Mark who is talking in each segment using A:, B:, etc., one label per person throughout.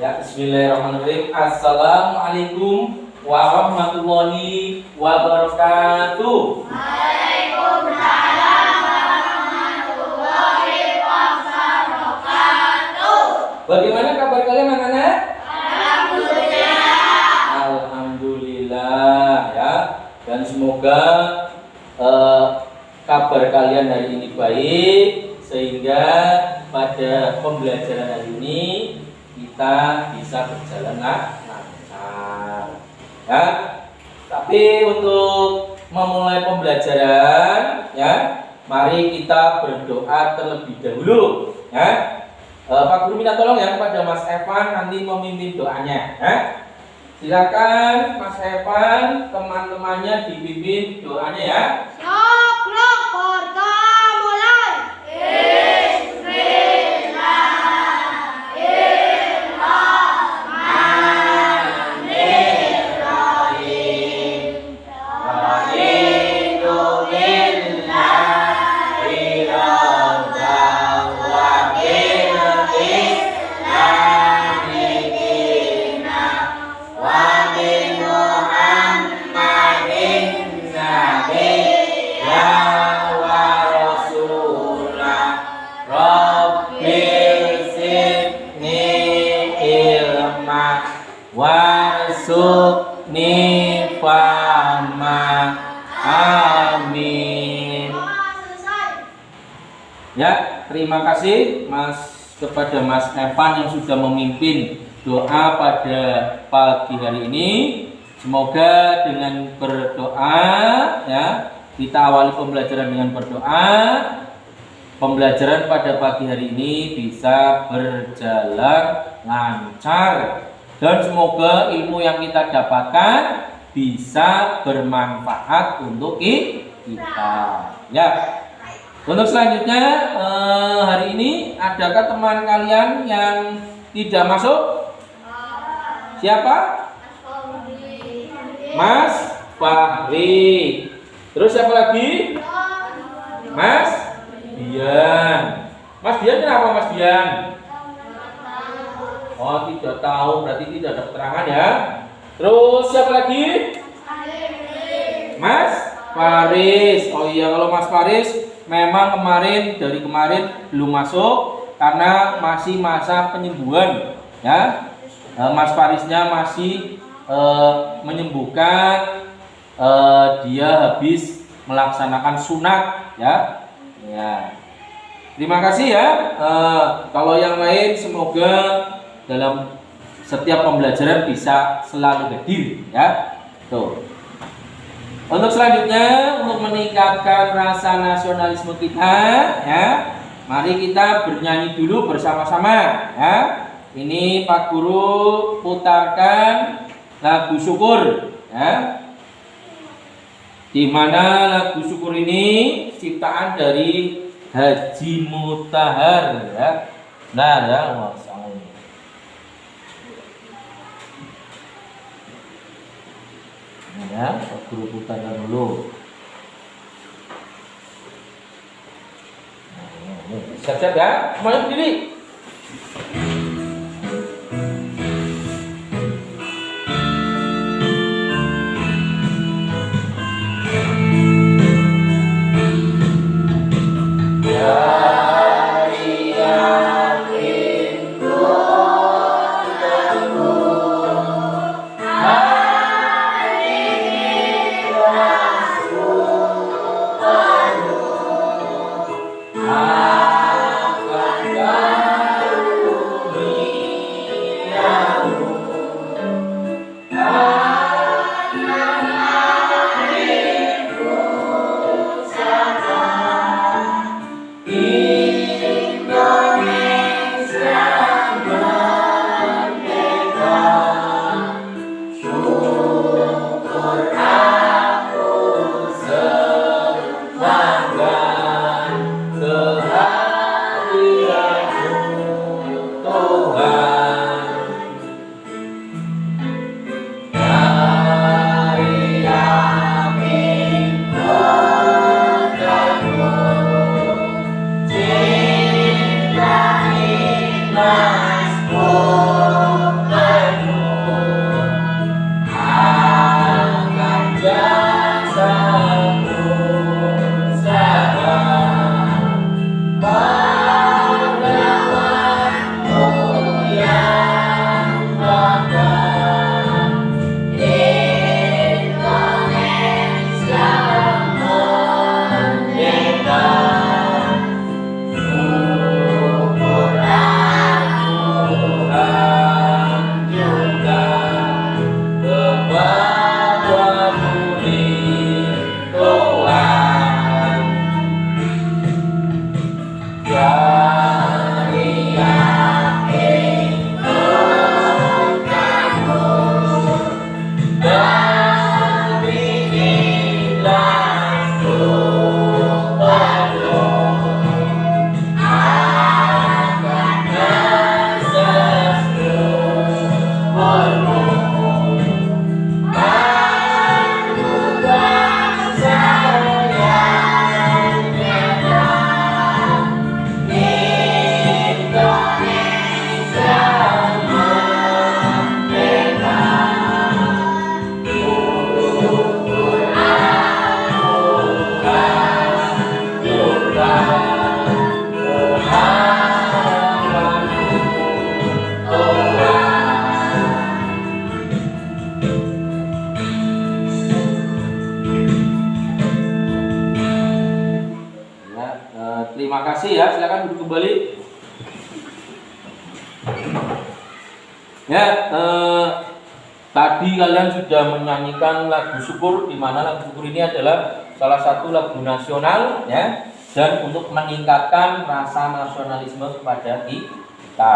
A: Ya, bismillahirrahmanirrahim. Assalamualaikum warahmatullahi wabarakatuh.
B: Waalaikumsalam warahmatullahi wabarakatuh.
A: Bagaimana kabar kalian anak-anak?
B: Alhamdulillah.
A: Alhamdulillah ya. Dan semoga kabar kalian hari ini baik sehingga pada pembelajaran hari ini kita bisa berjalan lancar. Ya. Tapi untuk memulai pembelajaran ya, mari kita berdoa terlebih dahulu ya. Pak Guru minta tolong ya kepada Mas Evan nanti memimpin doanya ya. Silakan Mas Evan, teman-temannya dipimpin doanya ya. Warzuqni fahma. Amin. Ya, terima kasih kepada Mas Evan yang sudah memimpin doa pada pagi hari ini. Semoga dengan berdoa ya, kita awali pembelajaran dengan berdoa. Pembelajaran pada pagi hari ini bisa berjalan lancar dan semoga ilmu yang kita dapatkan bisa bermanfaat untuk kita. Ya. Untuk selanjutnya hari ini adakah teman kalian yang tidak masuk? Siapa? Mas Fahri. Terus siapa lagi? Mas Dian. Mas Dian kenapa Mas Dian? Oh, tidak tahu, berarti tidak ada keterangan ya. Terus siapa lagi? Mas Faris. Oh iya, kalau Mas Faris memang dari kemarin belum masuk karena masih masa penyembuhan ya. Mas Farisnya masih menyembuhkan, dia habis melaksanakan sunat ya. Ya. Terima kasih ya. Kalau yang lain semoga dalam setiap pembelajaran bisa selalu hadir ya. Tuh. Untuk selanjutnya, untuk meningkatkan rasa nasionalisme kita ya, mari kita bernyanyi dulu bersama-sama ya. Ini Pak Guru putarkan lagu syukur ya. Di mana lagu syukur ini ciptaan dari Haji Mutahar ya. Nah ya, ya, Guru putarkan dulu. Siap-siap ya, semuanya berdiri. Akan kembali. Ya, tadi kalian sudah menyanyikan lagu syukur, di mana lagu syukur ini adalah salah satu lagu nasional, ya, dan untuk meningkatkan rasa nasionalisme kepada kita.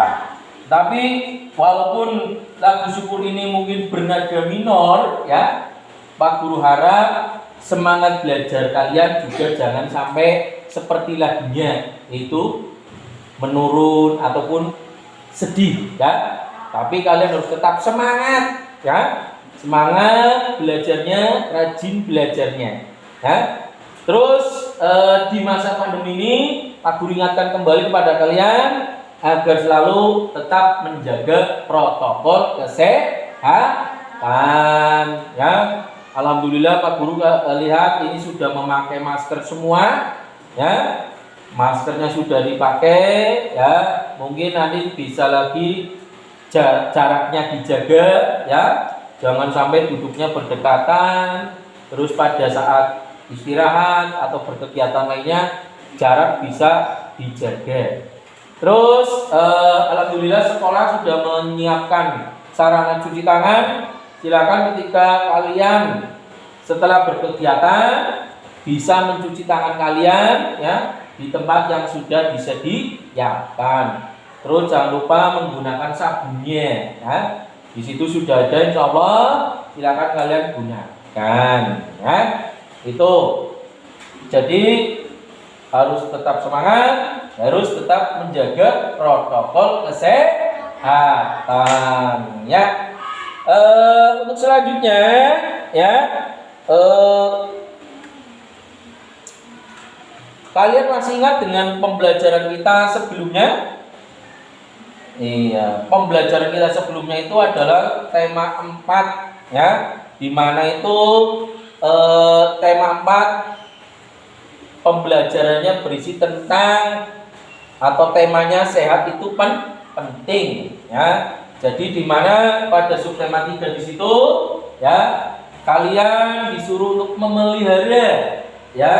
A: Tapi walaupun lagu syukur ini mungkin bernada minor, ya, Pak Guru harap semangat belajar kalian juga jangan sampai seperti lagunya, itu menurun ataupun sedih, ya. Tapi kalian harus tetap semangat, ya, semangat belajarnya, rajin belajarnya, ya. Terus di masa pandemi ini Pak Guru ingatkan kembali kepada kalian agar selalu tetap menjaga protokol kesehatan, ya. Alhamdulillah Pak Guru lihat ini sudah memakai masker semua, ya. Maskernya sudah dipakai, ya. Mungkin nanti bisa lagi jaraknya dijaga, ya, jangan sampai duduknya berdekatan. Terus pada saat istirahat atau berkegiatan lainnya jarak bisa dijaga. Terus alhamdulillah sekolah sudah menyiapkan sarana cuci tangan. Silakan ketika kalian setelah berkegiatan bisa mencuci tangan kalian, ya, di tempat yang sudah disediakan. Terus jangan lupa menggunakan sabunnya, ya. Di situ sudah ada, insya Allah. Silakan kalian gunakan, ya. Itu. Jadi harus tetap semangat, harus tetap menjaga protokol kesehatan, ya. Untuk selanjutnya, ya, kalian masih ingat dengan pembelajaran kita sebelumnya? Iya, pembelajaran kita sebelumnya itu adalah tema 4, ya, dimana itu tema 4 pembelajarannya berisi tentang atau temanya sehat itu penting, ya. Jadi dimana pada subtema 3 di situ, ya, kalian disuruh untuk memelihara, ya,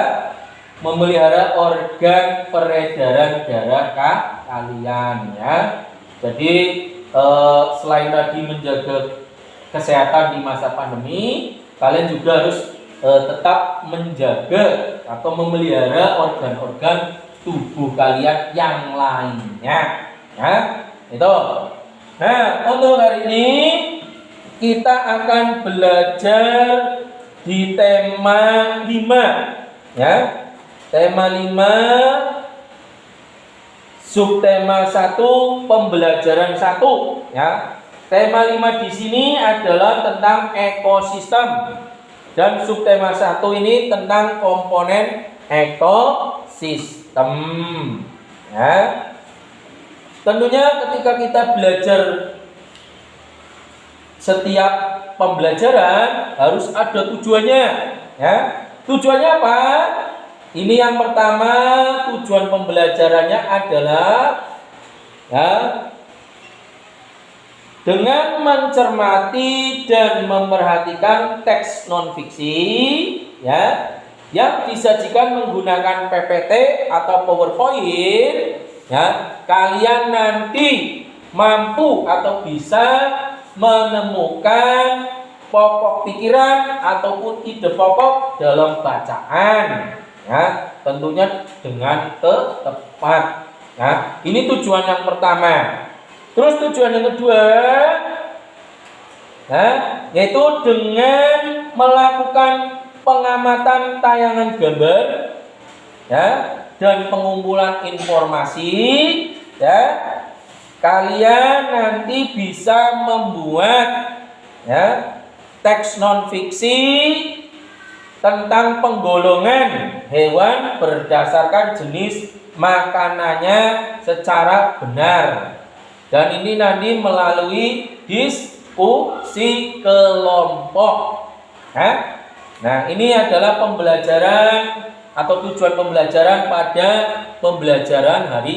A: memelihara organ peredaran darah kalian, ya. Jadi selain tadi menjaga kesehatan di masa pandemi, kalian juga harus tetap menjaga atau memelihara organ-organ tubuh kalian yang lainnya, ya. Itu. Nah, untuk hari ini kita akan belajar di tema 5, ya. Tema 5, subtema 1, pembelajaran 1, ya. Tema 5 di sini adalah tentang ekosistem dan subtema 1 ini tentang komponen ekosistem, ya. Tentunya ketika kita belajar setiap pembelajaran harus ada tujuannya, ya. Tujuannya apa? Ini yang pertama, tujuan pembelajarannya adalah, ya, dengan mencermati dan memerhatikan teks non-fiksi, ya, yang disajikan menggunakan PPT atau PowerPoint, ya, kalian nanti mampu atau bisa menemukan pokok pikiran ataupun ide pokok dalam bacaan, ya, tentunya dengan tepat. Nah, ini tujuan yang pertama. Terus tujuan yang kedua, nah, yaitu dengan melakukan pengamatan tayangan gambar, ya, dan pengumpulan informasi, ya, kalian nanti bisa membuat, ya, teks non fiksi tentang penggolongan hewan berdasarkan jenis makanannya secara benar. Dan ini nanti melalui diskusi kelompok. Nah, ini adalah pembelajaran atau tujuan pembelajaran pada pembelajaran hari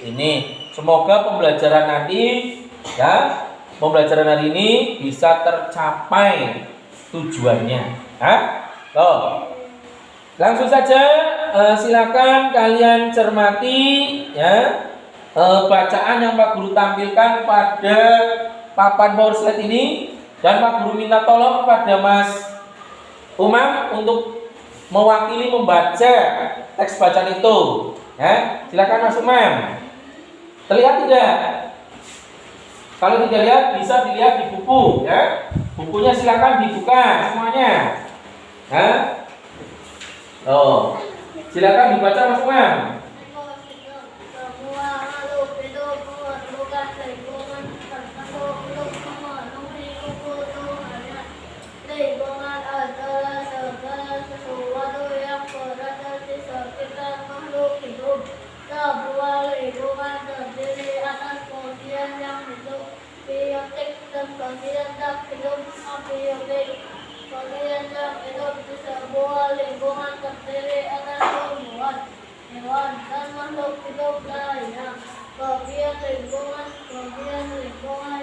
A: ini. Semoga pembelajaran nanti, ya, pembelajaran hari ini bisa tercapai tujuannya. Langsung saja silakan kalian cermati ya bacaan yang Pak Guru tampilkan pada papan power slide ini, dan Pak Guru minta tolong kepada Mas Umam untuk mewakili membaca teks bacaan itu. Ya, silakan Mas Umam. Terlihat tidak? Kalau tidak lihat bisa dilihat di buku ya. Bukunya silakan dibuka semuanya. Ya. Oh, silakan dibaca Mas Umam.
B: Semua makhluk hidup memerlukan lingkungan tertentu untuk memenuhi kebutuhannya. Lingkungan adalah segala sesuatu yang berada di sekitar makhluk hidup. Sebuah lingkungan terdiri atas bagian yang hidup biotik dan bagian tak hidup abiotik. Bagian yang hidup di sebuah lingkungan terdiri atas tumbuhan, hewan, dan makhluk hidup lainnya. Bagian lingkungan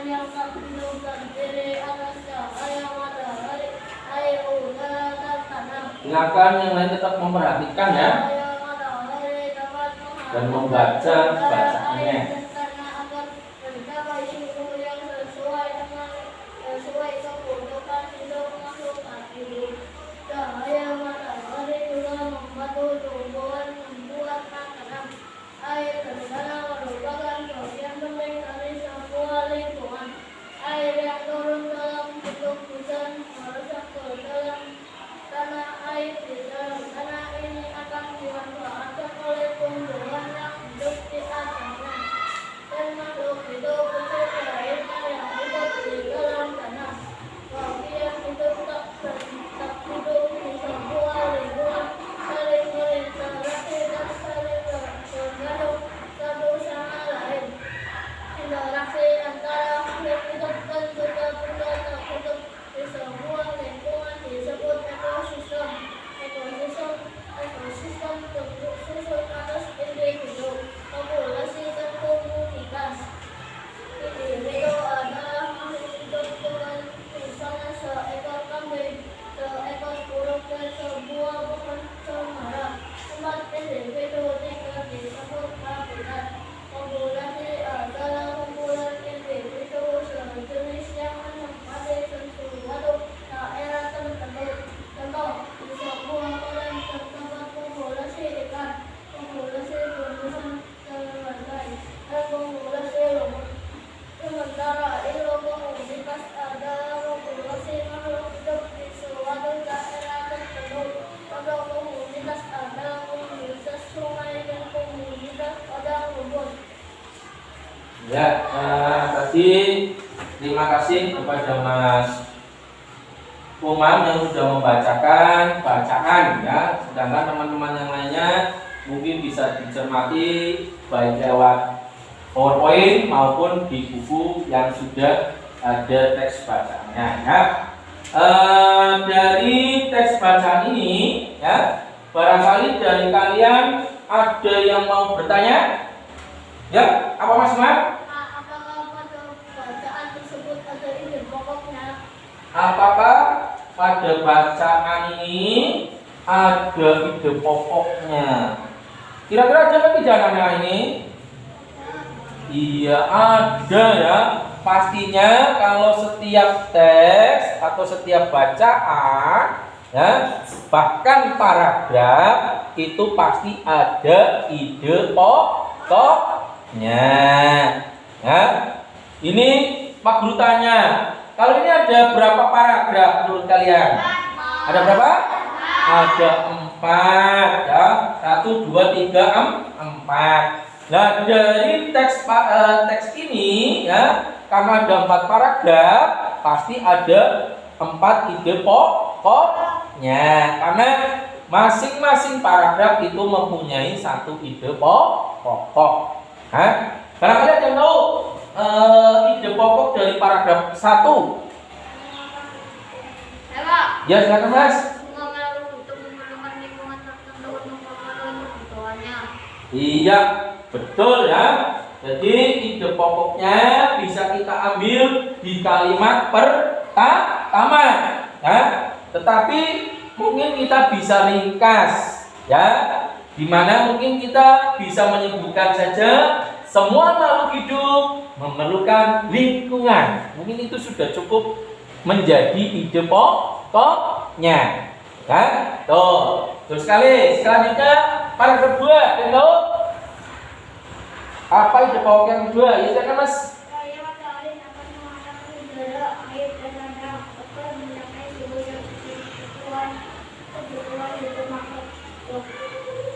B: yang tak hidup terdiri atas cahaya matahari, air, udara, dan tanah.
A: Silakan yang lain tetap memperhatikan ya
B: Cahaya matahari dapat
A: dan membaca bacaannya.
B: agar mencapai suhu yang sesuai kebutuhan hidup makhluk hidup. Cahaya matahari juga membantu tumbuhan membuat makanan. Air dan tanah merupakan bagian penting dari sebuah lingkungan. Air yang turun dalam bentuk hujan meresap ke dalam tanah. Air di dalam tanah ini akan dimanfaatkan oleh tumbuhan yang hidup di atasnya dan makhluk hidup kecil lainnya yang hidup di dalam tanah. Bagian hidup tak hidup di sebuah lingkungan saling berinteraksi dan saling bergantung satu sama lain. Interaksi antara makhluk hidup dan benda-benda tak hidup di sebuah lingkungan disebut ekosistem. Ekosistem tersusun atas individu, populasi, dan komunitas. Individu adalah makhluk hidup dengan misalnya seekor kambing, seekor burung, dan sebuah pohon cemara. Empat individu tinggal disebut habitat. Populasi adalah kumpulan individu sejenis yang menempati sesuatu daerah tertentu. Contoh, di sebuah kolam terdapat populasi ikan, populasi tumbuhan terbagai, dan populasi lumut. Sementara itu komunitas adalah populasi makhluk hidup di suatu daerah tertentu. Contoh komunitas adalah komunitas sungai dan komunitas padang rumput.
A: Ya, tadi terima kasih kepada Mas Umam yang sudah membacakan bacaan ya. Sedangkan teman-teman yang lainnya mungkin bisa dicermati baik lewat PowerPoint maupun di buku yang sudah ada teks bacaannya ya. Dari teks bacaan ini ya, barangkali dari kalian ada yang mau bertanya? Ya, apa Mas Umam?
B: Apakah pada bacaan tersebut ada ide pokoknya?
A: Apakah pada bacaan ini ada ide pokoknya? Kira-kira ada apa tidak anak ini? Iya ada ya. Pastinya kalau setiap teks atau setiap bacaan ya, bahkan paragraf itu pasti ada ide pokoknya. Ya. Ini Pak Guru tanya, kalau ini ada berapa paragraf menurut kalian? Ada berapa? Ada 4 ya. 1, 2, 3, 4. Nah dari teks ini ya, karena ada 4 paragraf, pasti ada 4 ide pokoknya. Karena masing-masing paragraf itu mempunyai 1 ide pokok. Barangkali ada yang tahu ide pokok dari paragraf 1? Ya silakan Mas. Iya, betul ya. Jadi ide pokoknya bisa kita ambil di kalimat pertama ya. Tetapi mungkin kita bisa ringkas, ya, dimana mungkin kita bisa menyebutkan saja semua makhluk hidup memerlukan lingkungan. Mungkin itu sudah cukup menjadi ide pokoknya, kan? Tuh, terus sekali selanjutnya paragraf 2, tahu apa ide pokok yang kedua? Ya, silakan Mas.
B: Saya matahari dapat menghantam udara, air, dan tanah, serta mencapai seluruh kebutuhan hidup makhluk.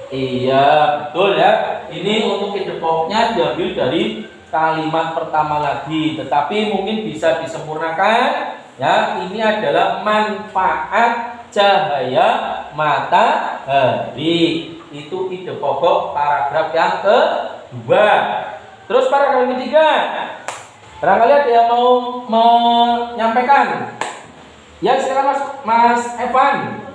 A: Iya, betul ya. Ini untuk ide pokoknya diambil dari kalimat pertama lagi, tetapi mungkin bisa disempurnakan. Ya, ini adalah manfaat cahaya matahari. Itu ide pokok paragraf yang kedua. Terus paragraf yang ketiga. Barangkali ada yang mau menyampaikan? Ya, silakan Mas Evan.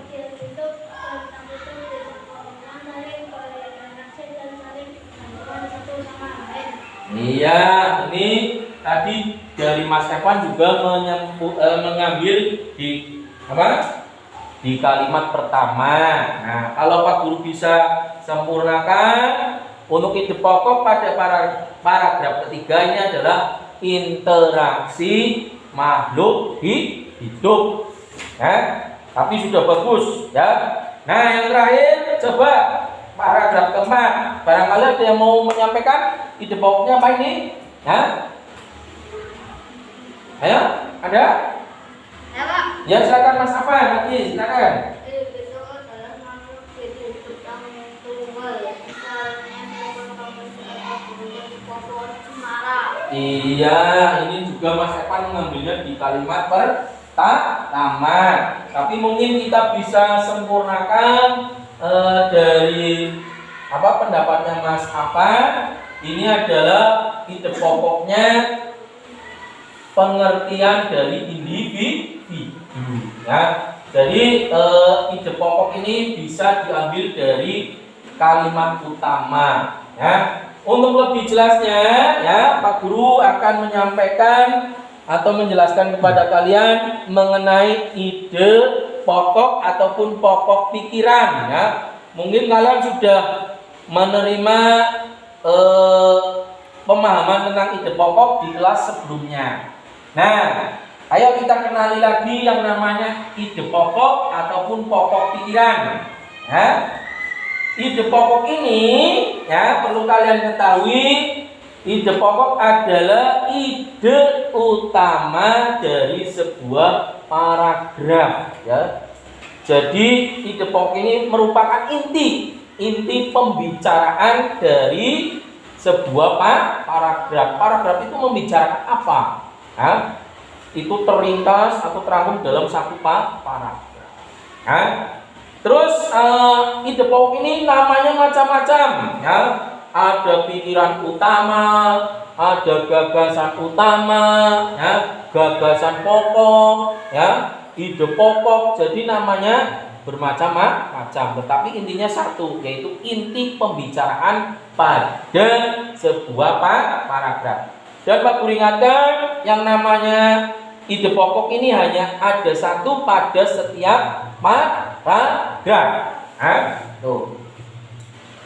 A: Iya, ini tadi dari Mas Evan juga mengambil di apa? Di kalimat pertama. Nah, kalau Pak Guru bisa sempurnakan untuk ide pokok pada paragraf ketiga ini adalah interaksi makhluk hidup. Tapi sudah bagus, ya. Nah, yang terakhir coba paragraf keempat. Barangkali ada yang mau menyampaikan ide pokoknya apa ini? Ya? Ayo, ada?
B: Ya, Pak.
A: Ya, silakan Mas Afan, lagi silakan.
B: Itu adalah makhluk hidup yang tunggal. Misalnya pohon cemara.
A: Iya, ini juga Mas Evan mengambilnya di kalimat pertama. Tapi mungkin kita bisa sempurnakan dari apa pendapatnya Mas Afan. Ini adalah ide pokoknya pengertian dari individu. Ya, jadi ide pokok ini bisa diambil dari kalimat utama. Ya, untuk lebih jelasnya, ya Pak Guru akan menyampaikan atau menjelaskan kepada kalian mengenai ide pokok ataupun pokok pikiran. Ya, mungkin kalian sudah menerima pemahaman tentang ide pokok di kelas sebelumnya. Nah, ayo kita kenali lagi yang namanya ide pokok ataupun pokok pikiran. Ya. Ide pokok ini, ya, perlu kalian ketahui, ide pokok adalah ide utama dari sebuah paragraf. Ya. Jadi ide pokok ini merupakan inti pembicaraan dari sebuah paragraf. Paragraf itu membicarakan apa? Nah, itu terlintas atau terangkum dalam satu paragraf. Nah, terus ide pokok ini namanya macam-macam. Ya, ada pikiran utama, ada gagasan utama, ya, gagasan pokok, ya, ide pokok. Jadi namanya bermacam-macam, tetapi intinya satu, yaitu inti pembicaraan pada sebuah paragraf. Dan Pak Guru ingatkan, yang namanya ide pokok ini hanya ada satu pada setiap paragraf.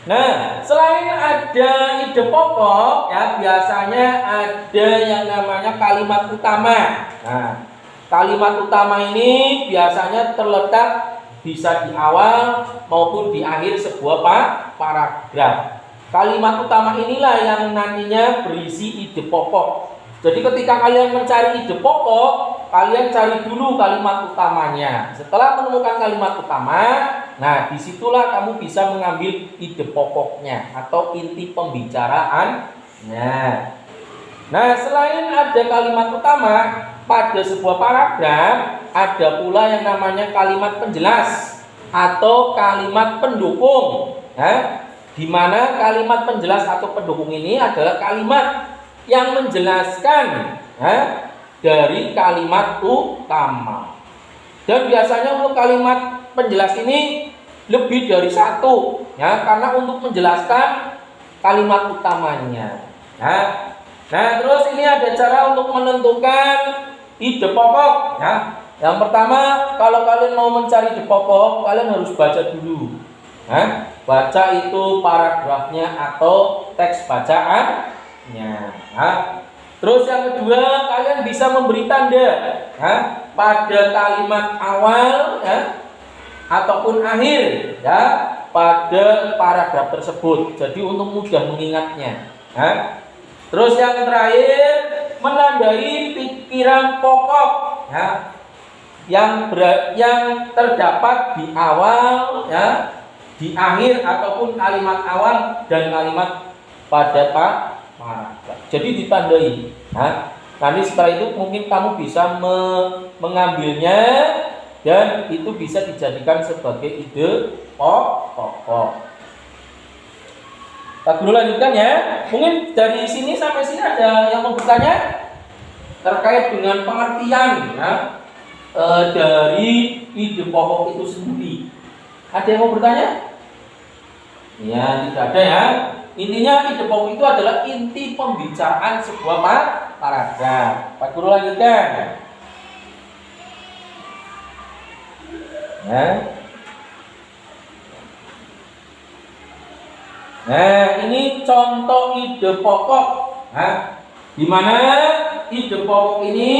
A: Nah, selain ada ide pokok, ya, biasanya ada yang namanya kalimat utama. Nah, kalimat utama ini biasanya terletak bisa di awal maupun di akhir sebuah paragraf. Kalimat utama inilah yang nantinya berisi ide pokok. Jadi ketika kalian mencari ide pokok, kalian cari dulu kalimat utamanya. Setelah menemukan kalimat utama, nah disitulah kamu bisa mengambil ide pokoknya atau inti pembicaraannya. Nah, selain ada kalimat utama pada sebuah paragraf, ada pula yang namanya kalimat penjelas atau kalimat pendukung. Di mana kalimat penjelas atau pendukung ini adalah kalimat yang menjelaskan dari kalimat utama. Dan biasanya untuk kalimat penjelas ini lebih dari satu, ya, karena untuk menjelaskan kalimat utamanya. Nah, terus ini ada cara untuk menentukan ide pokok. Ya. Yang pertama, kalau kalian mau mencari the pokok, kalian harus baca dulu. Baca itu paragrafnya atau teks bacaannya. Terus yang kedua, kalian bisa memberi tanda pada kalimat awal ataupun akhir pada paragraf tersebut. Jadi untuk mudah mengingatnya. Terus yang terakhir, menandai pikiran pokok yang terdapat di awal, di akhir ataupun kalimat awal dan kalimat pada paragraf. Jadi ditandai. Nanti setelah itu mungkin kamu bisa mengambilnya dan itu bisa dijadikan sebagai ide pokok. Pak Guru lanjutkan ya. Mungkin dari sini sampai sini ada yang mau bertanya terkait dengan pengertian dari ide pokok itu sendiri. Ada yang mau bertanya? Ya, tidak ada ya. Intinya ide pokok itu adalah inti pembicaraan sebuah paragraf. Pak Guru lanjutkan. Nah, ini contoh ide pokok. Di mana ide pokok ini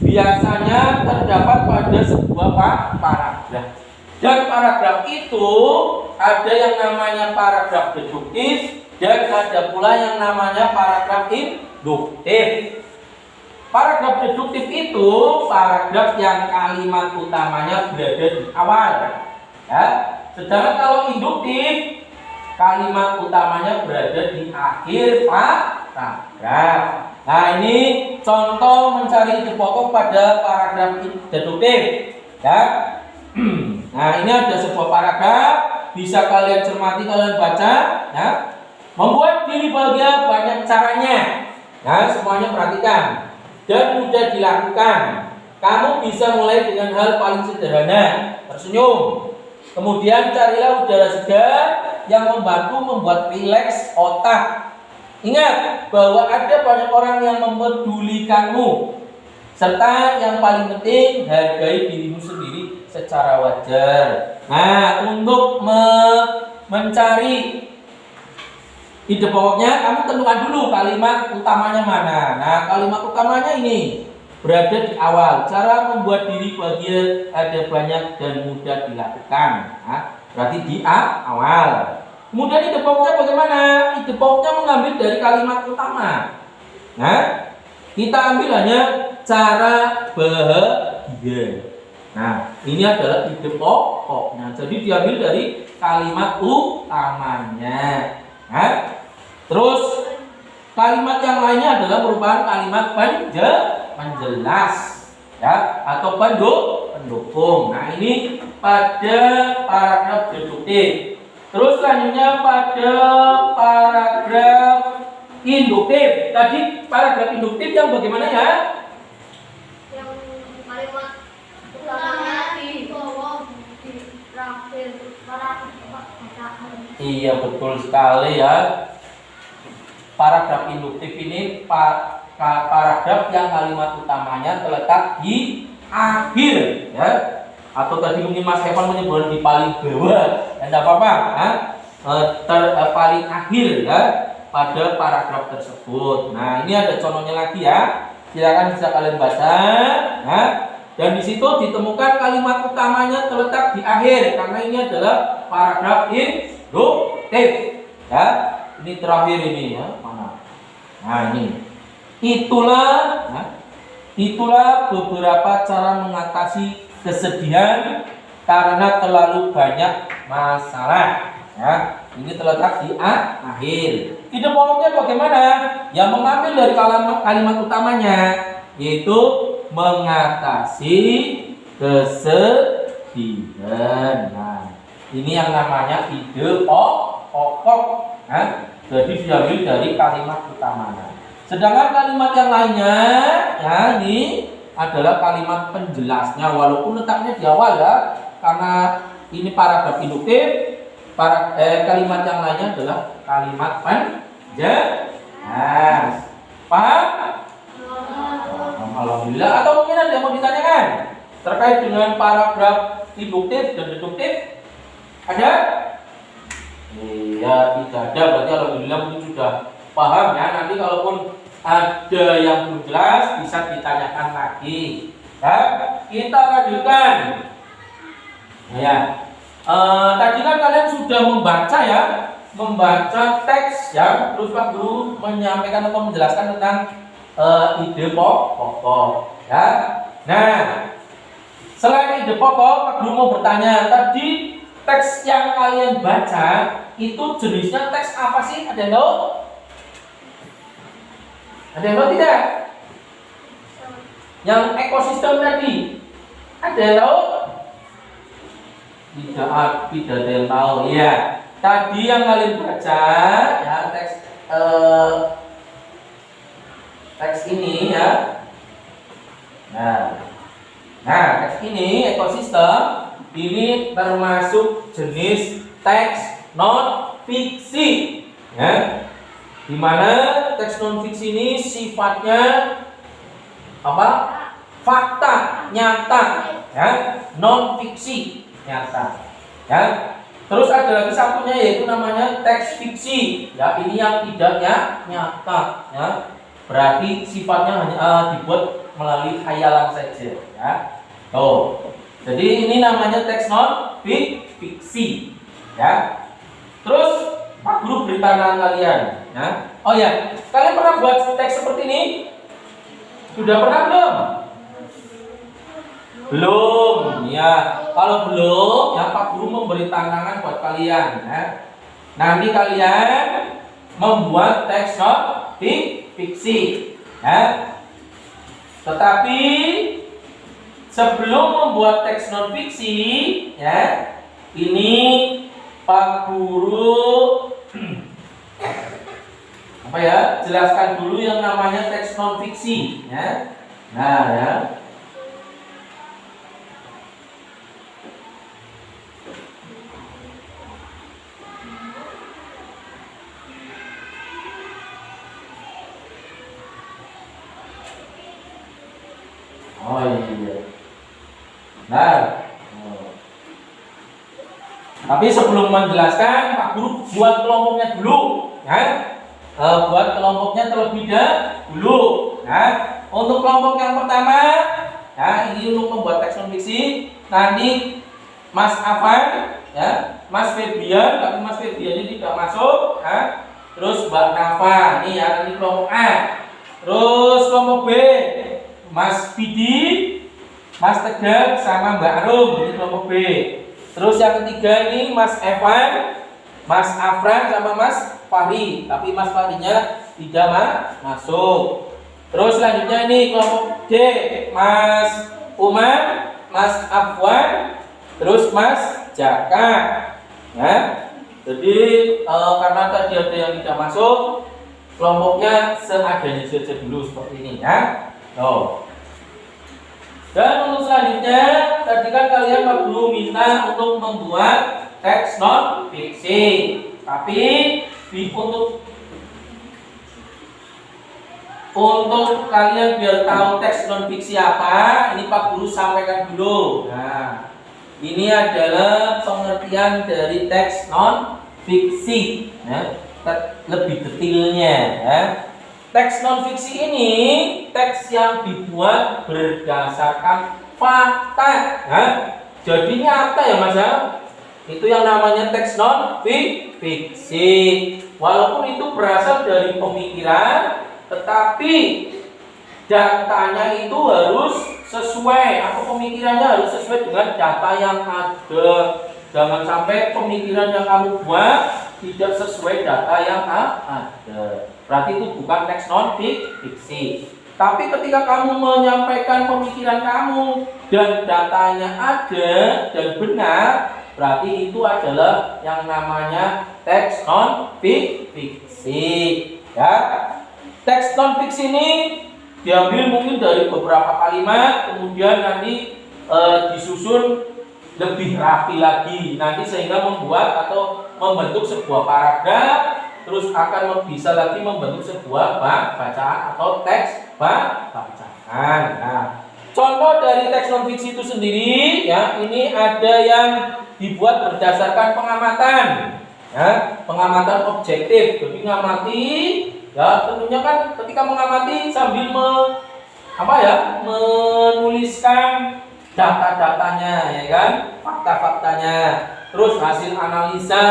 A: biasanya terdapat pada sebuah paragraf. Dan paragraf itu ada yang namanya paragraf deduktif dan ada pula yang namanya paragraf induktif. Paragraf deduktif itu paragraf yang kalimat utamanya berada di awal. Sedangkan kalau induktif, kalimat utamanya berada di akhir paragraf. Nah, ini contoh mencari ide pokok pada paragraf deduktif. Nah, ini ada sebuah paragraf, bisa kalian cermati, kalian baca. Membuat diri bahagia banyak caranya. Semuanya perhatikan dan mudah dilakukan. Kamu bisa mulai dengan hal paling sederhana, tersenyum. Kemudian carilah udara segar yang membantu membuat rileks otak. Ingat bahwa ada banyak orang yang mempedulikanmu. Serta yang paling penting, hargai dirimu sendiri secara wajar. Nah, untuk mencari ide pokoknya, kamu tentukan dulu kalimat utamanya mana. Nah, kalimat utamanya ini berada di awal. Cara membuat diri bahagia ada banyak dan mudah dilakukan. Berarti di awal. Kemudian ide pokoknya bagaimana? Ide pokoknya mengambil dari kalimat utama. Kita ambil hanya cara bahagia. Nah, ini adalah ide pokoknya. Jadi diambil dari kalimat utamanya. Terus kalimat yang lainnya adalah merupakan kalimat penjelas atau pendukung. Nah, ini pada paragraf deduktif. Terus selanjutnya pada paragraf induktif. Tadi paragraf induktif yang bagaimana ya?
B: Yang kalimat utamanya di bawah, di terakhir paragraf bacaan.
A: Iya, betul sekali ya. Paragraf induktif ini paragraf yang kalimat utamanya terletak di akhir ya. Atau tadi mungkin Mas Evan menyebutkan di paling bawah. Tidak apa-apa, paling akhir ya pada paragraf tersebut. Nah, ini ada contohnya lagi ya. Silakan bisa kalian baca. Dan di situ ditemukan kalimat utamanya terletak di akhir karena ini adalah paragraf induktif. Ya, ini terakhir ini ya. Mana? Nah, ini. Itulah beberapa cara mengatasi kesedihan karena terlalu banyak masalah. Ya, ini terletak di akhir. Ide pokoknya bagaimana? Yang mengambil dari kalimat utamanya yaitu mengatasi kesedihan. Nah, ini yang namanya ide pokok. Jadi diambil dari kalimat utamanya. Sedangkan kalimat yang lainnya, ya ini adalah kalimat penjelasnya, walaupun letaknya di awal ya, karena ini paragraf induktif. Kalimat yang lainnya adalah kalimat penjelas. Paham? Alhamdulillah. Atau mungkin mungkin ada yang mau ditanyakan terkait dengan paragraf induktif dan deduktif? Ada? Iya, tidak ada. Berarti alhamdulillah mungkin sudah paham ya. Nanti kalaupun ada yang belum jelas bisa ditanyakan lagi. Ya, kita lanjutkan. Ya, tadi kan kalian sudah membaca ya, membaca teks ya. Terus Pak Guru menyampaikan atau menjelaskan tentang ide pokok. Ya. Nah, selain ide pokok, Pak Guru mau bertanya, tadi teks yang kalian baca itu jenisnya teks apa sih? Ada yang tahu? Ada yang tahu tidak? Yang ekosistem tadi, ada yang tahu? Tidak ada yang tahu. Ya, tadi yang kalian baca ya teks ini ya. Nah, teks ini ekosistem ini termasuk jenis teks non fiksi. Ya. Di mana teks non fiksi ini sifatnya apa? Fakta, nyata, ya. Non fiksi, nyata. Ya. Terus ada lagi satunya yaitu namanya teks fiksi. Ya, ini yang tidak nyata, ya. Berarti sifatnya hanya dibuat melalui khayalan saja, ya. Jadi ini namanya teks non fiksi, ya. Terus Pak Guru beri tantangan kalian, ya. Oh ya, kalian pernah buat teks seperti ini? Sudah pernah belum? Belum, ya. Kalau belum, ya Pak Guru memberi tantangan buat kalian, ya. Nanti kalian membuat teks non fiksi, ya. Tetapi sebelum membuat teks non fiksi, ya, ini Pak Guru apa ya? Jelaskan dulu yang namanya teks non fiksi, ya. Nah, ya. Oh iya. Nah. Tapi sebelum menjelaskan, Pak Guru buat kelompoknya dulu, ya. Buat kelompoknya terlebih dahulu, ya. Untuk kelompok yang pertama, ya, ini untuk membuat teks non fiksi. Nanti Mas Afan, ya, Mas Febian, tapi Mas Febian ini tidak masuk, ya. Terus Mbak Nafa, ini ya, nanti kelompok A. Terus kelompok B, Mas Bidi, Mas Tegar, sama Mbak Arum, ini kelompok B. Terus yang ketiga ini Mas Evan, Mas Afran, sama Mas Fahri. Tapi Mas Fahrinya tidak masuk. Terus selanjutnya ini kelompok D, Mas Umar, Mas Afwan, terus Mas Jaka. Ya. Jadi karena tadi ada yang tidak masuk, kelompoknya seadanya saja dulu seperti ini, ya. Dan untuk selanjutnya, tadi kan kalian Pak Guru minta untuk membuat teks non fiksi. Tapi untuk kalian biar tahu teks non fiksi apa, ini Pak Guru sampaikan dulu. Nah, ini adalah pengertian dari teks non fiksi, ya. Lebih detailnya, ya. Teks non fiksi ini teks yang dibuat berdasarkan fakta, ya. Jadi nyata ya Mas ya. Itu yang namanya teks non fiksi. Walaupun itu berasal dari pemikiran, tetapi datanya itu harus sesuai, atau pemikirannya harus sesuai dengan data yang ada. Jangan sampai pemikiran yang kamu buat tidak sesuai data yang ada. Berarti itu bukan teks non fiksi. Tapi ketika kamu menyampaikan pemikiran kamu dan datanya ada dan benar, berarti itu adalah yang namanya teks non fiksi. Ya. Teks non fiksi ini diambil mungkin dari beberapa kalimat, kemudian nanti disusun lebih rapi lagi, nanti sehingga membuat atau membentuk sebuah paragraf, terus akan bisa lagi membentuk sebuah bacaan atau teks bacaan. Nah, contoh dari teks non fiksi itu sendiri ya, ini ada yang dibuat berdasarkan pengamatan ya, pengamatan objektif. Jadi ngamati ya, tentunya kan ketika mengamati sambil menuliskan data-datanya ya kan, fakta-faktanya, terus hasil analisa,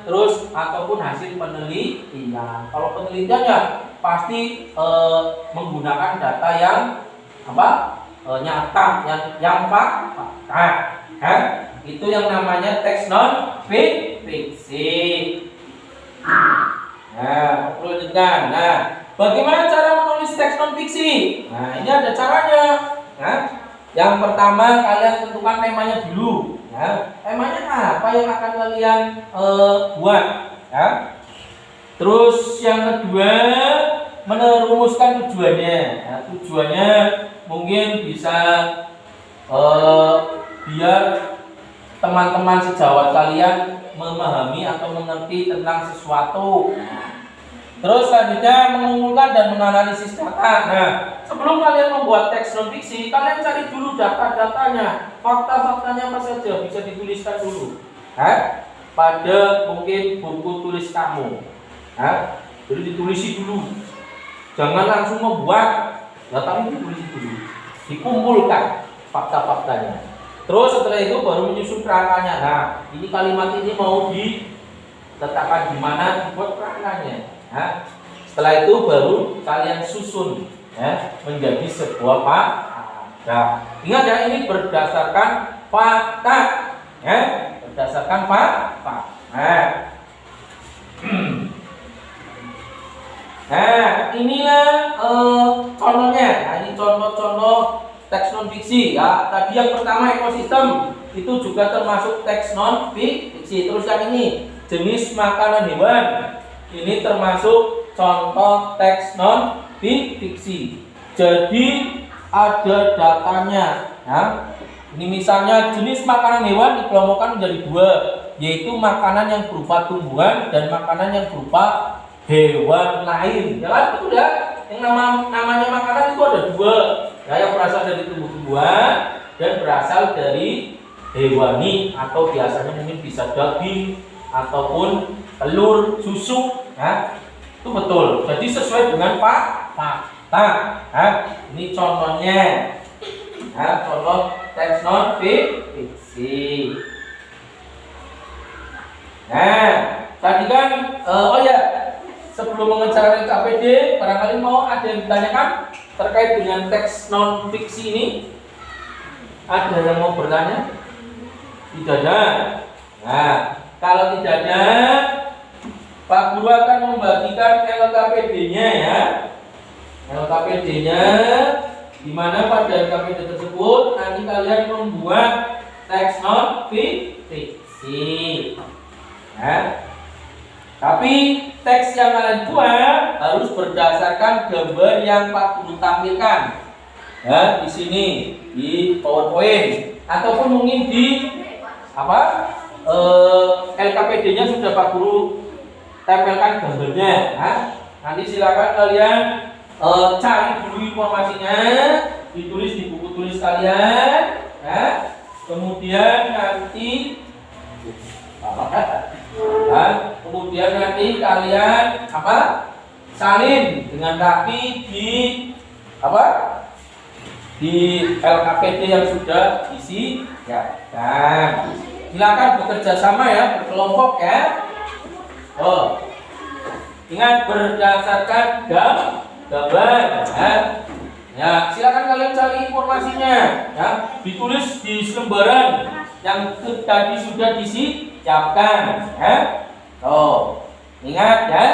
A: terus ataupun hasil penelitian. Kalau penelitiannya pasti menggunakan data yang nyata, yang fakta kan? Itu yang namanya teks non fiksi. Nah, lanjutkan. Nah, bagaimana cara menulis teks non fiksi? Nah, ini ada caranya. Nah, yang pertama kalian tentukan temanya dulu. Ya, temanya apa yang akan kalian buat? Ya. Terus yang kedua, merumuskan tujuannya. Nah, tujuannya mungkin bisa biar teman-teman sejawat kalian memahami atau mengerti tentang sesuatu. Terus selanjutnya mengumpulkan dan menganalisis data. Nah, sebelum kalian membuat teks non fiksi, kalian cari dulu data-datanya, fakta-faktanya apa saja, bisa dituliskan dulu. Pada mungkin buku tulis kamu. Jadi ditulisi dulu. Jangan langsung membuat, tapi ditulisi dulu. Dikumpulkan fakta-faktanya. Terus setelah itu baru menyusun kerangkanya. Nah, ini kalimat ini mau diletakkan di mana, dibuat kerangkanya. Nah, setelah itu baru kalian susun ya, menjadi sebuah fakta. Ingat ya, ini berdasarkan fakta ya, berdasarkan fakta. Nah, inilah contohnya. Nah, ini contoh-contoh teks non fiksi ya. Tadi yang pertama ekosistem, itu juga termasuk teks non fiksi. Terus yang ini jenis makanan hewan, ini termasuk contoh teks non fiksi. Jadi ada datanya ya. Ini misalnya jenis makanan hewan dikelompokkan menjadi dua, yaitu makanan yang berupa tumbuhan dan makanan yang berupa hewan lain. Ya kan, itu udah yang namanya makanan itu ada dua ya, yang berasal dari tumbuh-tumbuhan dan berasal dari hewani, atau biasanya mungkin bisa daging ataupun telur, susu ya. Itu betul. Jadi sesuai dengan fakta. Ini contohnya ya, contoh teks non fiksi. Nah, tadi kan sebelum mengejar LKPD, barangkali mau ada yang ditanyakan terkait dengan teks non fiksi ini? Ada yang mau bertanya? Tidak ada. Nah, kalau tidak ada, Pak Guru akan membagikan LKPD-nya ya. LKPD-nya, di mana pada LKPD tersebut nanti kalian membuat teks non fiksi. Ya. Tapi teks yang kalian buat harus berdasarkan gambar yang Pak Guru tampilkan. Ya, di sini di PowerPoint ataupun mungkin di LKPD-nya sudah Pak Guru tempelkan gambarnya. Nanti silakan kalian cari dulu informasinya, ditulis di buku tulis kalian. Kemudian nanti kalian salin dengan rapi di LKPD yang sudah disediakan. Silakan bekerja sama ya, berkelompok ya. Ingat berdasarkan gambar ya. Silakan kalian cari informasinya ya, ditulis di lembaran yang tadi sudah disiapkan ya. Ingat ya,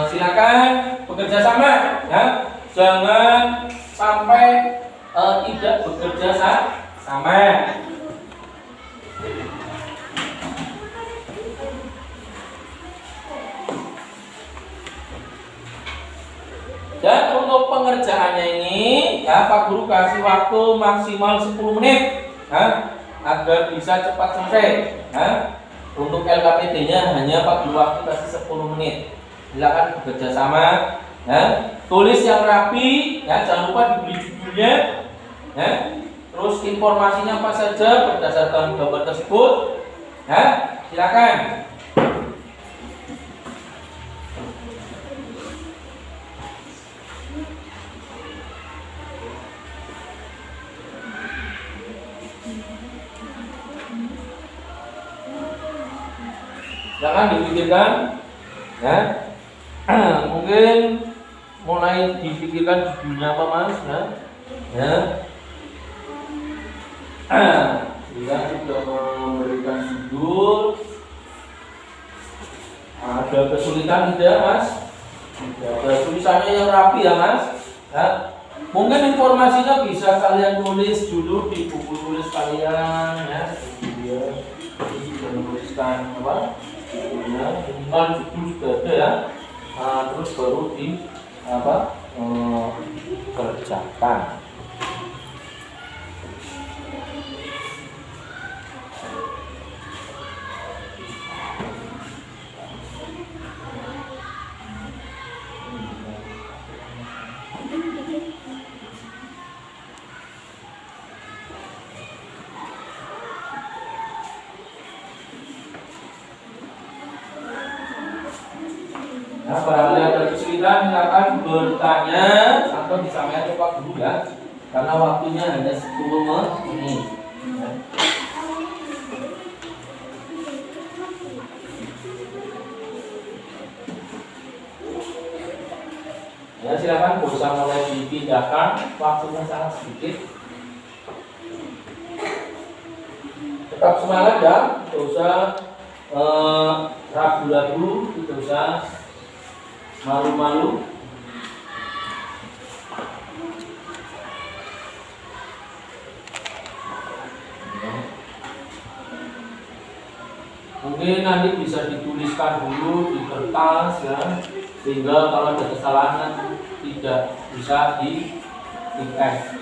A: silakan bekerja sama ya, jangan sampai tidak bekerja sama. Dan untuk pengerjaannya ini ya, Pak Guru kasih waktu maksimal 10 menit ya, agar bisa cepat selesai ya. Untuk LKPD-nya hanya Pak Guru waktu kasih 10 menit. Silakan bekerja sama Ya, tulis yang rapi, ya, jangan lupa diberi judulnya, ya. Terus informasinya apa saja berdasarkan gambar tersebut, ya. Silakan. Jangan dipikirkan, ya. Mungkin mulai dipikirkan judulnya apa, Mas, ya. Ya. Dia sudah memberikan judul. Ada kesulitan tidak, Mas? Ada tulisannya yang rapi ya, Mas. Ya. Mungkin informasinya bisa kalian tulis dulu di buku tulis kalian, ya. Kemudian sudah menuliskan apa? Minimal judul sudah ada, ya. Terus baru di apa? Kerjakan. Nah, barangkali ada kesulitan silakan bertanya atau disampaikan ke Pak Guru, ya. Karena waktunya hanya 10 menit. Ya, silakan gak usah mulai dipindahkan, waktunya sangat sedikit. Tetap semangat, ya, tidak usah ragu-ragu, tidak usah malu-malu. Mungkin nanti bisa dituliskan dulu di kertas, ya, sehingga kalau ada kesalahan tidak bisa di-type.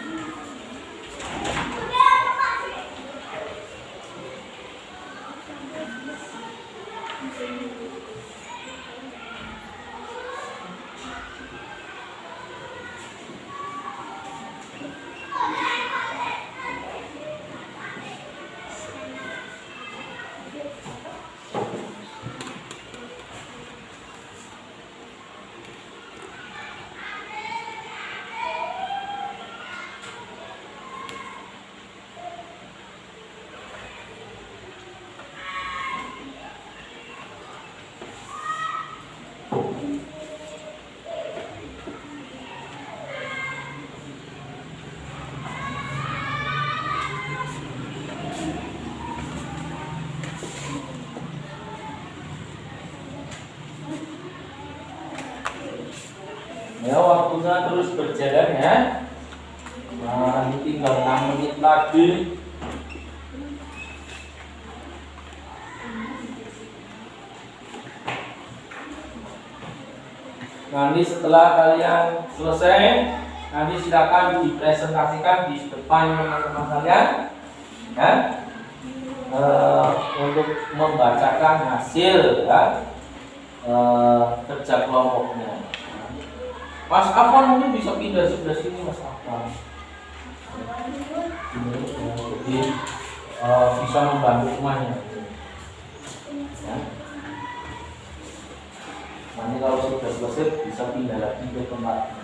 A: Ya, waktunya terus berjalan, ya. Nah, ini tinggal 6 menit lagi. Nanti setelah kalian selesai, nanti silakan dipresentasikan di depan teman-teman kalian, ya. Untuk membacakan hasil, ya, kerja kelompoknya. Mas Afwan mungkin bisa pindah sebelah sini, Mas Afwan. Jadi bisa membantu semuanya. Ya. Nanti kalau sudah selesai bisa pindah lagi ke tempatnya.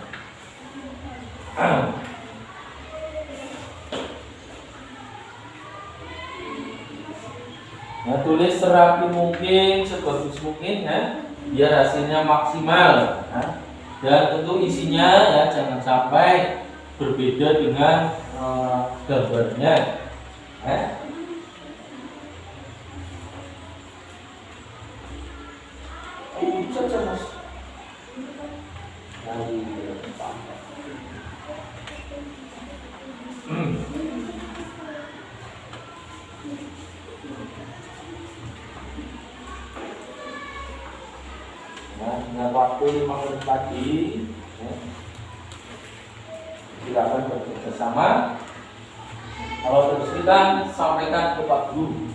A: Nah, tulis serapi mungkin, sebagus mungkin, ya, biar hasilnya maksimal. Ya. Dan tentu isinya, ya, jangan sampai berbeda dengan gambarnya. Saja, Mas. Dengan waktu 5 menit lagi, ya. Silakan bekerja sama. Kalau kesulitan, sampaikan ke Pak Guru.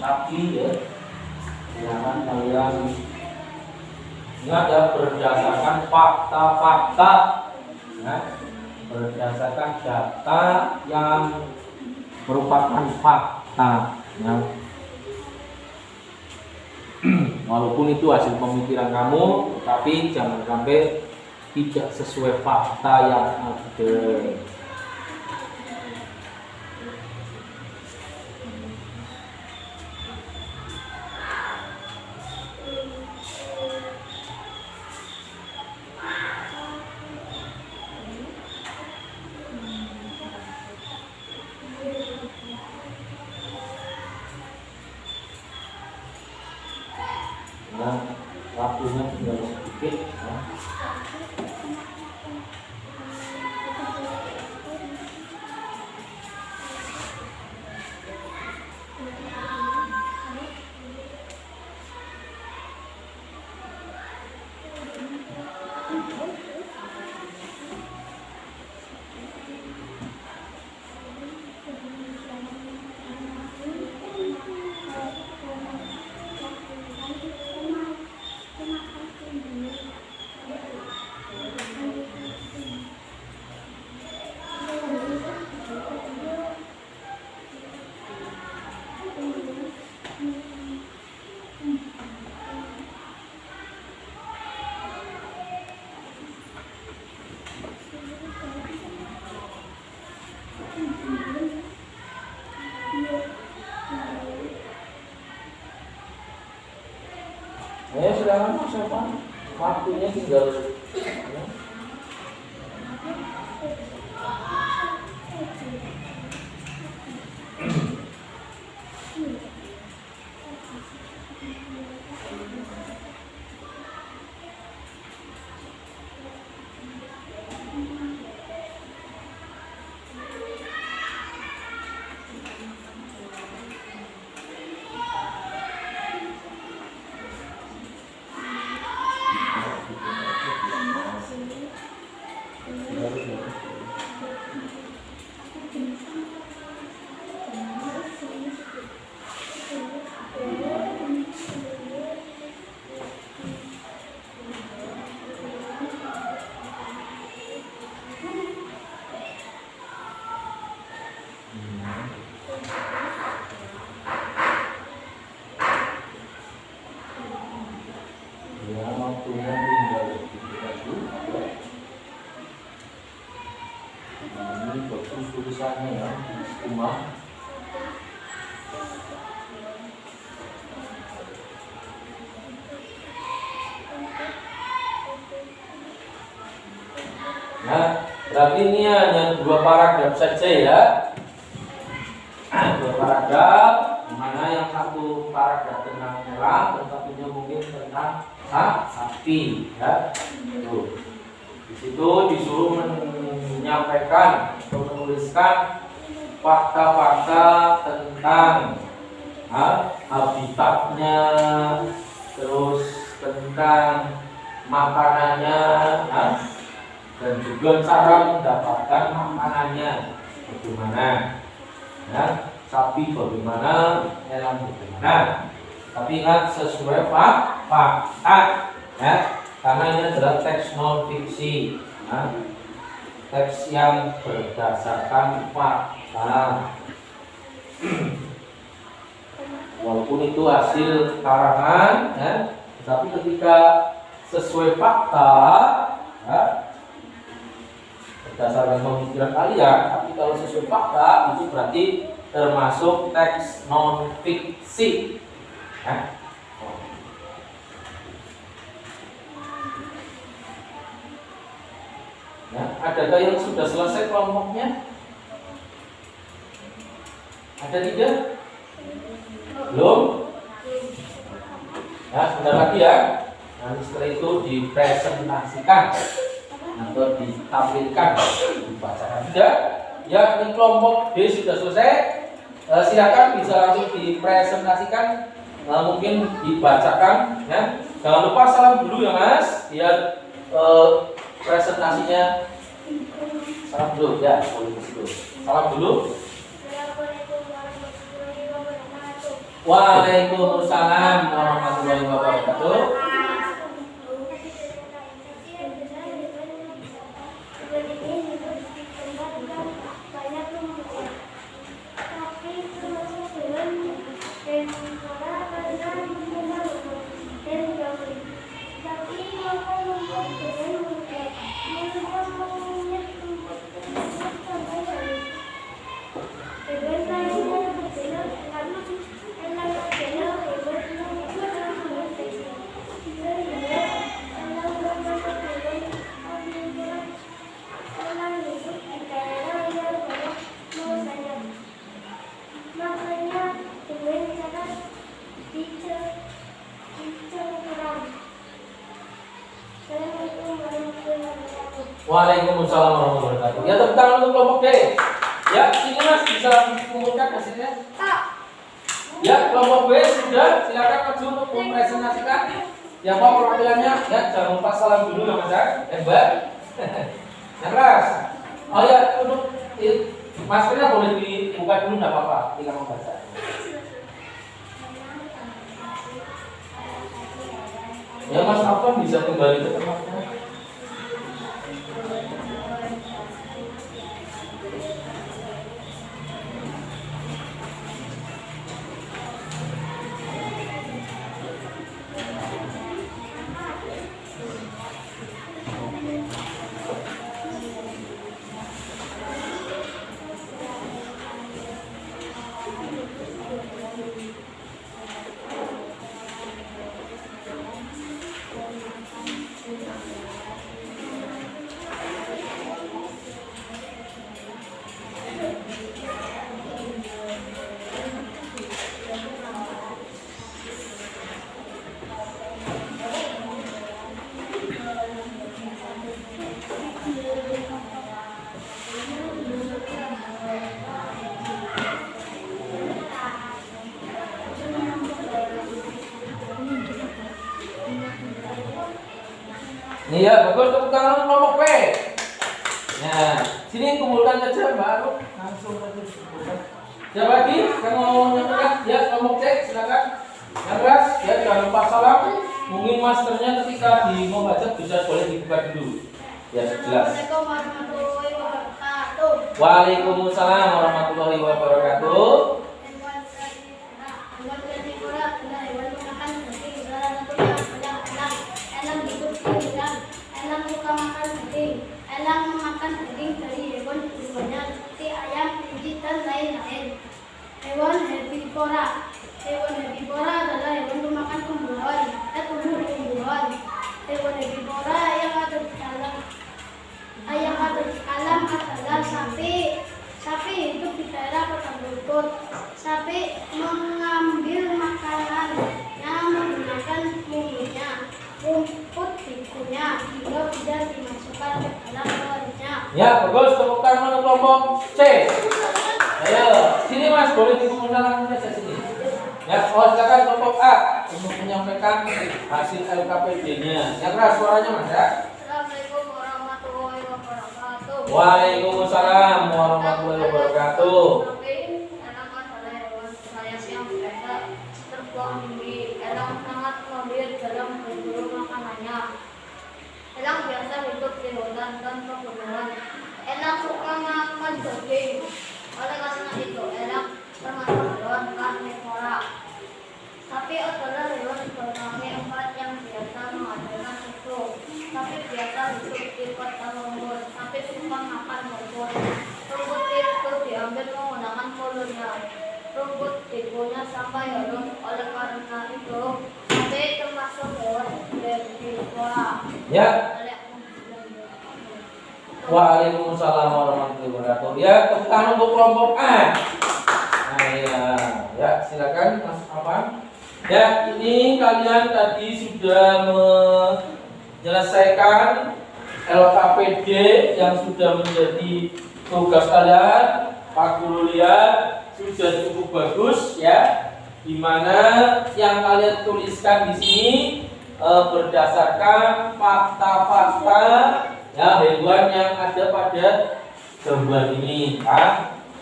A: sapi ya. Jangan kalian ingat ya, berdasarkan fakta-fakta ya, berdasarkan data yang merupakan fakta ya. Walaupun itu hasil pemikiran kamu, tapi jangan sampai tidak sesuai fakta yang ada. Nah, waktunya tinggal sedikit ya. Ya silakan Mas Evan, waktunya tinggal ya. Ya, waktunya tinggal sedikit juga. Nah, ini bagus tulisannya ya, rumah. Nah, berarti ini hanya 2 paragraf saja ya. 2 paragraf, mana yang satu paragraf tentang hewan, dan satunya mungkin tentang sapi ya. Tuh. Di situ disuruh menyampaikan atau menuliskan fakta-fakta tentang habitatnya, terus tentang makanannya, dan juga cara mendapatkan makanannya bagaimana ya, sapi bagaimana, hewan bagaimana. Tapi ingat sesuai fakta ya, karena ini adalah teks non fiksi ya, teks yang berdasarkan fakta. Walaupun itu hasil karangan ya, tapi ketika sesuai fakta ya, berdasarkan pemikiran kalian, tapi kalau sesuai fakta itu berarti termasuk teks non fiksi ya. Ya, adakah yang sudah selesai kelompoknya? Ada tidak? Belum? Ya, sebentar lagi ya. Nanti setelah itu dipresentasikan atau ditampilkan, dibacakan. Tidak? Ya, ini kelompok B sudah selesai. Silakan bisa langsung dipresentasikan, mungkin dibacakan. Ya. Jangan lupa salam dulu ya Mas, biar presentasinya. Salam dulu ya, boleh dulu. Salam dulu.
B: Assalamualaikum warahmatullahi wabarakatuh.
A: Waalaikumsalam warahmatullahi wabarakatuh. Waalaikumsalam warahmatullahi wabarakatuh. Ya, tepuk tangan untuk kelompok D. Ya, sini Mas bisa dikumpulkan hasilnya. Ya, kelompok B sudah, silakan maju untuk mempresentasikan. Ya, Pak perwakilannya, ya jangan lupa salam dulu ya Mas ya, Mbak. Yang keras. Oh ya, untuk maskernya boleh dibuka dulu, nggak apa-apa, tinggal membaca. Ya, Mas Afwan bisa kembali ke tempatnya. Iya, bagus, tepuk tangan untuk kelompok P. Nah, sini kumpulkan saja baru langsung saja kumpulkan. Siapa lagi yang mau menyampaikan? Ya, kelompok C, silakan. Yang keras, ya jangan lupa salam. Mungkin masternya ketika mau baca bisa boleh dibuka dulu. Ya, jelas.
B: Assalamualaikum warahmatullahi wabarakatuh.
A: Waalaikumsalam warahmatullahi wabarakatuh.
B: Elang memakan daging dari hewan buruannya seperti ayam, kelinci, dan lain-lain. Hewan herbivora. Hewan herbivora adalah hewan pemakan tumbuhan. Hewan herbivora yang ada di alam adalah sapi. Sapi hidup di daerah padang rumput. Sapi mengambil makanan yang menggunakan mulutnya. Rumput dikunyah hingga tidak dimasukkan ke dalam perutnya.
A: Ya, bagus. Tepuk tangan untuk kelompok C. Ayo, sini Mas, boleh dikumpulkan langsung saja sini. Ya, silakan kelompok A untuk menyampaikan hasil LKPD-nya. Yang keras suaranya Mas ya.
B: Assalamualaikum warahmatullahi wabarakatuh.
A: Waalaikumsalam warahmatullahi wabarakatuh.
B: Elang adalah hewan bersayap yang biasa terbuang tinggi. Elang sangat mahir dalam berburu makanannya. Elang biasa hidup di hutan dan pegunungan. Elang suka makan daging. Oleh karena itu, elang termasuk hewan karnivora. Sapi adalah hewan berkaki empat yang biasa menghasilkan susu. Sapi biasa hidup di padang rumput. Sapi suka makan rumput. Rumput itu diambil menggunakan mulutnya. Rumput dikunyah sampai halus. Oleh karena itu, sapi termasuk hewan herbivora.
A: Ya. Waalaikumsalam warahmatullahi wabarakatuh. Ya, tepuk tangan untuk kelompok A. Nah, ya, silakan Mas Afwan. Ya, ini kalian tadi sudah menyelesaikan LKPD yang sudah menjadi tugas kalian. Pak Guru lihat sudah cukup bagus ya. Dimana yang kalian tuliskan di sini berdasarkan fakta-fakta ya hewan yang ada pada gambar ini.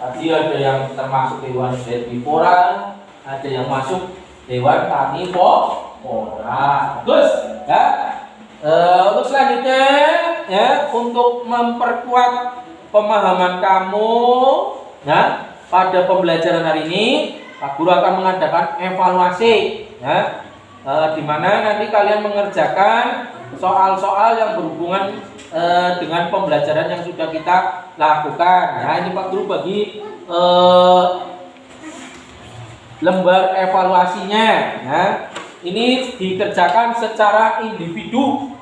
A: Tadi ada yang termasuk hewan herbivora, ada yang masuk Dewan Tani Polra. Bagus ya. Untuk selanjutnya ya, untuk memperkuat pemahaman kamu ya pada pembelajaran hari ini, Pak Guru akan mengadakan evaluasi ya, di mana nanti kalian mengerjakan soal-soal yang berhubungan dengan pembelajaran yang sudah kita lakukan. Nah, ini Pak Guru bagi lembar evaluasinya. Nah, ini dikerjakan secara individu,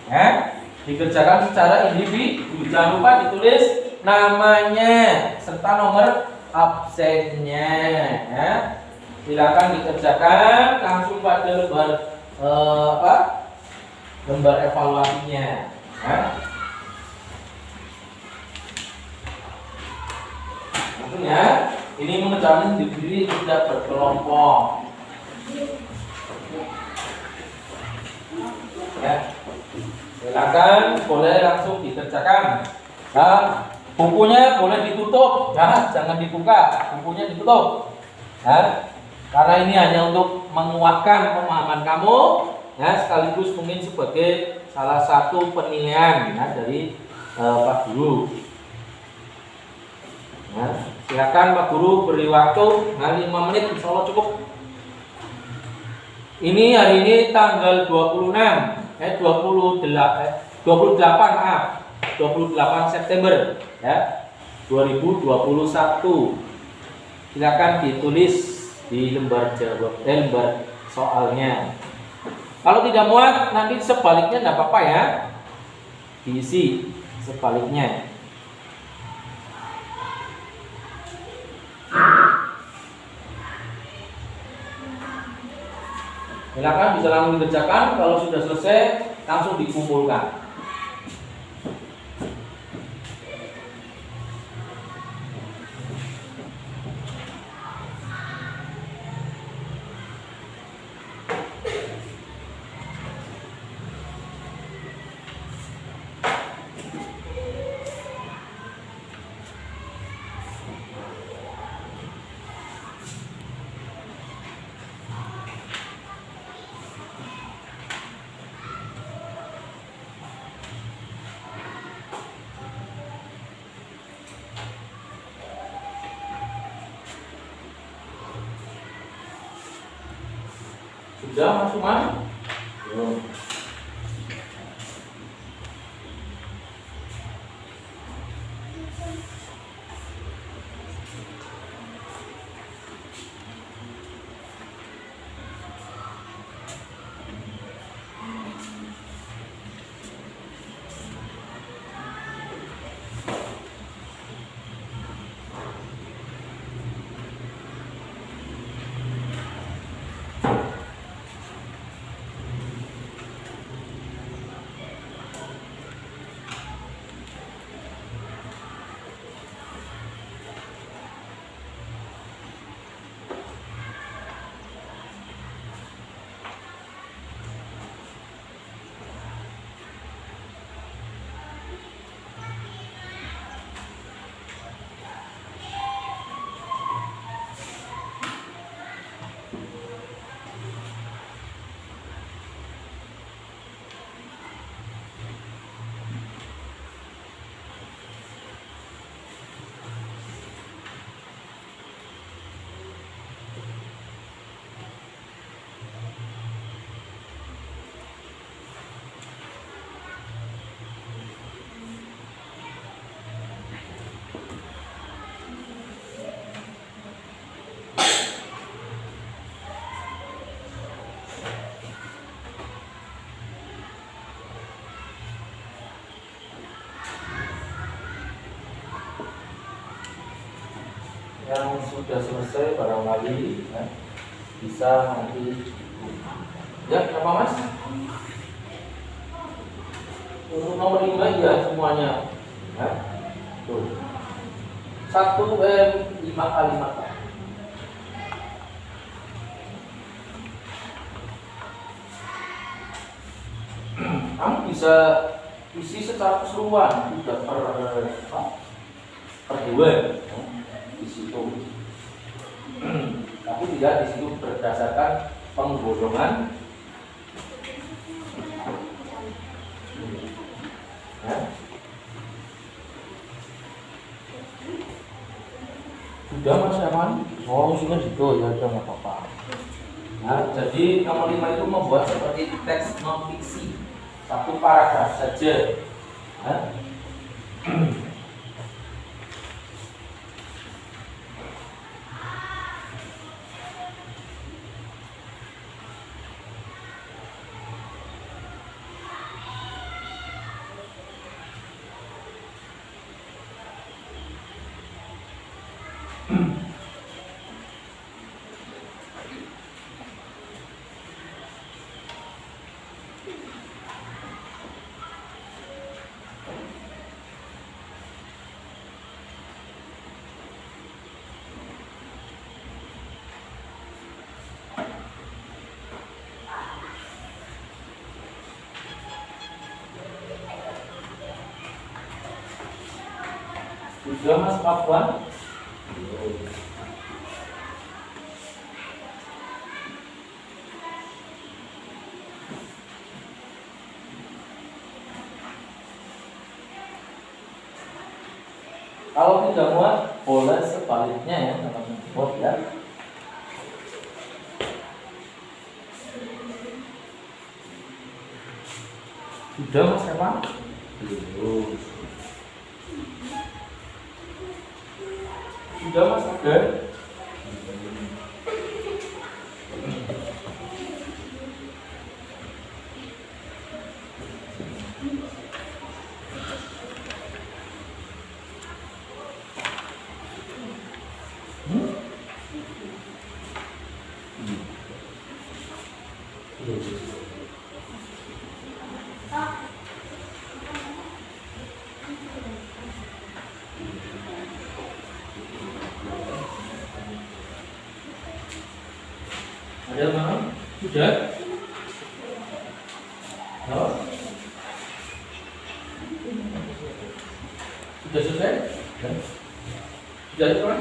A: ya, dikerjakan secara individu. Jangan lupa ditulis namanya serta nomor absennya. Ya. Silakan dikerjakan langsung pada lembar lembar evaluasinya. Ya. Langsung ya. Ini mengerjakan diri tidak berkelompok. Ya. Silakan, boleh langsung dikerjakan. Nah, bukunya boleh ditutup, ya, jangan dibuka. Bukunya ditutup. Ya. Karena ini hanya untuk menguatkan pemahaman kamu, ya, sekaligus mungkin sebagai salah satu penilaian ya, dari Pak Guru. Ya. Silakan Pak Guru beri waktu 5 menit, insya Allah cukup. Ini hari ini tanggal 28 September ya 2021. Silakan ditulis di lembar jawab lembar soalnya. Kalau tidak muat nanti sebaliknya tidak apa-apa ya, diisi sebaliknya. Silakan bisa langsung dikerjakan. Kalau sudah selesai langsung dikumpulkan. Sudah Mas Umar? Belum. Yang sudah selesai barangkali ya, bisa nanti ya apa Mas? Untuk nomor 5 ya semuanya ya. Tuh. 1 5 kalimat. Kamu bisa isi secara keseluruhan, tidak per dua. Di situ tapi tidak di situ berdasarkan penggolongan. Ya. Sudah Mas Herman? Oh, sudah situ ya, udah nggak apa-apa. Nah, jadi nomor 5 itu membuat seperti teks non fiksi, satu paragraf saja. Nah. Sudah Mas Afwan? Kalau tidak muat, boleh sebaliknya ya, teman-teman. Buat ya. Sudah Mas Herman? Belum. Sudah Mas Agar? Ada mana? Sudah? Oh. Sudah selesai? Sudah teman?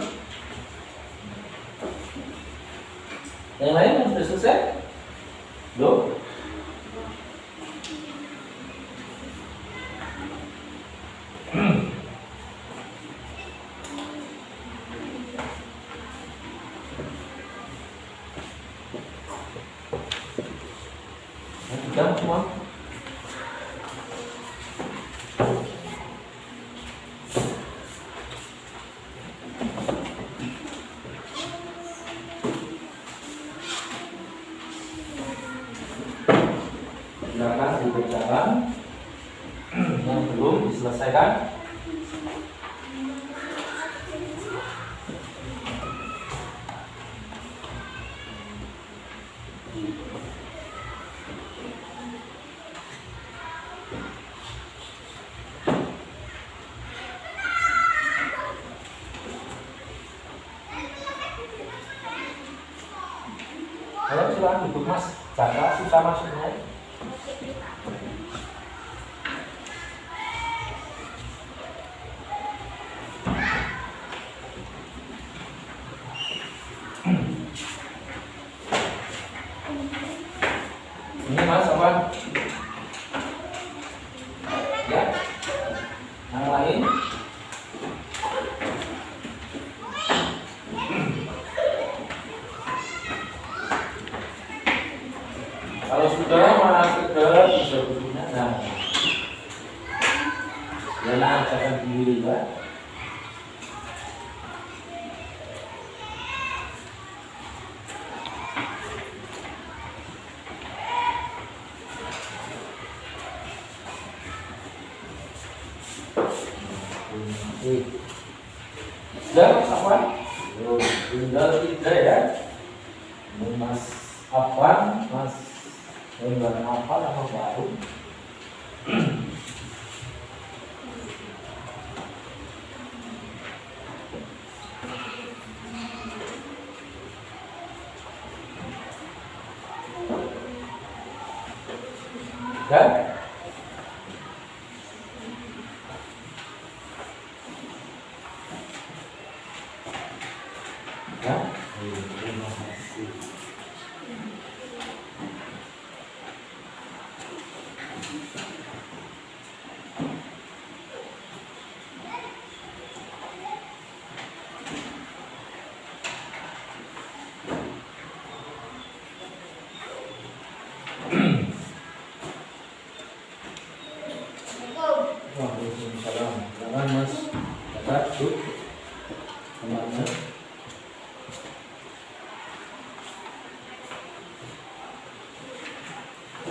A: Yang lain yang sudah selesai? Belum? Sudah semua? Silakan dikerjakan. Yang belum diselesaikan. Ayo silakan duduk Mas. Jaka susah masuknya. Ini Mas apa? Ya. Yang lain? Kalau sudah Mas Tegar bisa berguna. Nah, jangan diri ya. Sudah Mas Afwan? Tinggal 3 ya. Ini Mas Afwan, Mas Lembaran apa nama baru? Dan ya,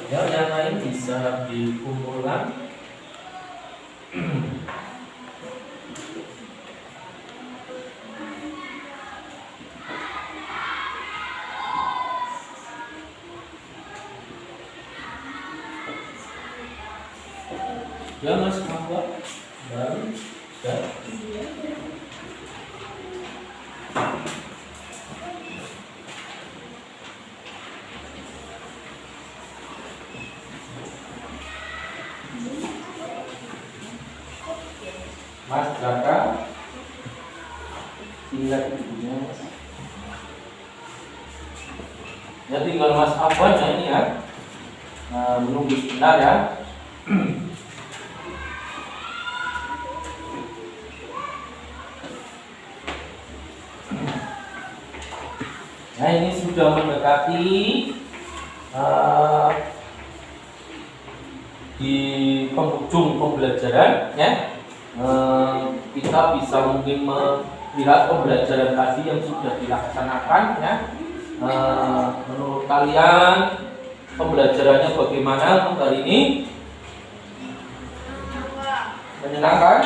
A: Ya, yang lain bisa dikumpulkan. Ya Mas, apa? Baru, ya. Mas Jaka, tinggal ibunya Mas. Ya tinggal Mas Abon ya ini ya. Menunggu sebentar ya. Nah ini sudah mendekati di penghujung pembelajaran ya. Kita bisa mungkin melihat pembelajaran tadi yang sudah dilaksanakan ya. Menurut kalian pembelajarannya bagaimana untuk hari ini? Menyenangkan?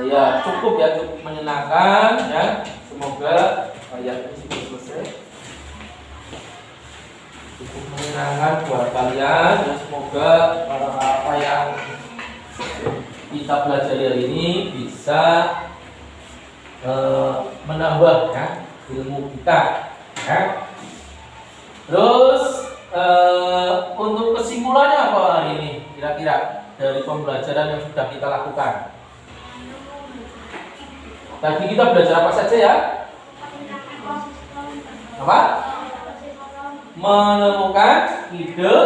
A: Ya cukup ya, cukup menyenangkan ya. Semoga ayatnya sudah selesai. Cukup menyenangkan buat kalian dan semoga apa yang kita pelajari hari ini bisa menambah ya ilmu kita ya. Terus untuk kesimpulannya apa hari ini kira-kira dari pembelajaran yang sudah kita lakukan? Tadi kita belajar apa saja ya? Apa? Menemukan ide.